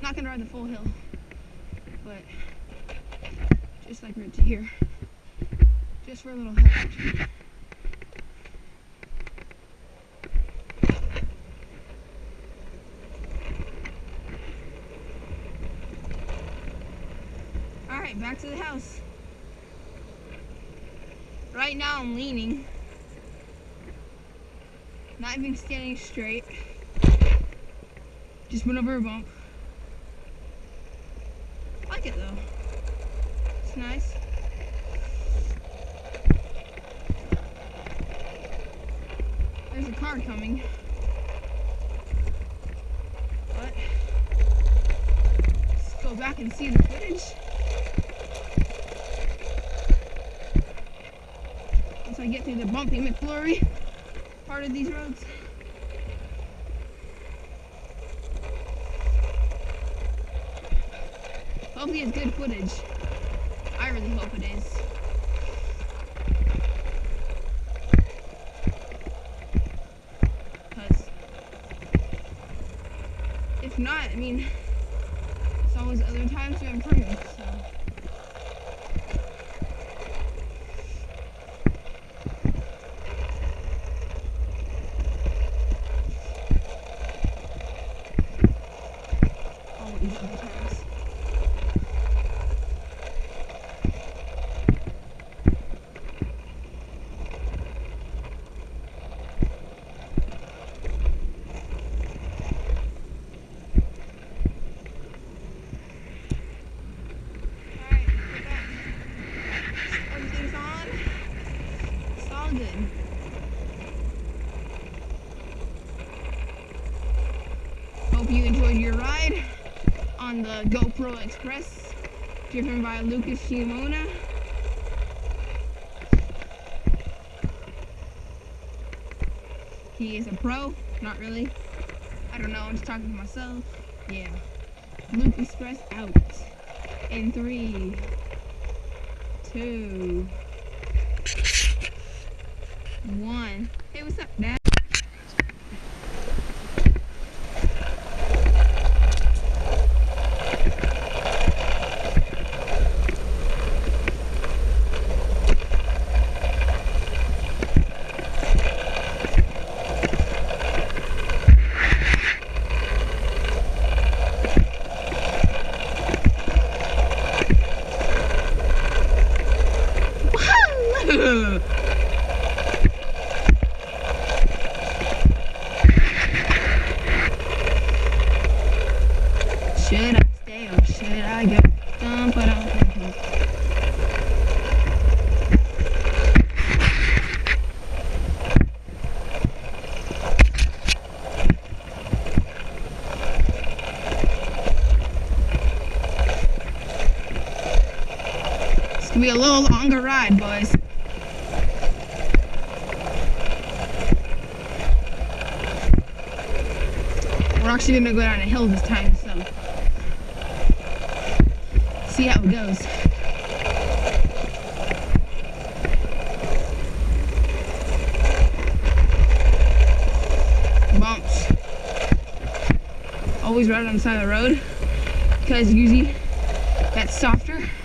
Not gonna ride the full hill, but just like right to here. Just for a little hill action. Alright, back to the house. Right now I'm leaning. Not even standing straight. Just went over a bump. I like it though. It's nice. There's a car coming. But let's go back and see the footage. Once I get through the bumpy McFlurry part of these roads. Hopefully it's good footage. I really hope it is. Because if not, I mean, there's always other times to improve, so. Always other times. Good. Hope you enjoyed your ride on the GoPro Express, driven by Lucas Shimona. He is a pro, not really. I don't know, I'm just talking to myself. Yeah. Lucas Express out in 3, 2, 1. Hey, what's up, Dad? Should I stay or should I go? It's gonna be a little longer ride, boys. We're actually gonna go down a hill this time, so see how it goes. Bumps. Always right on the side of the road, because usually that's softer.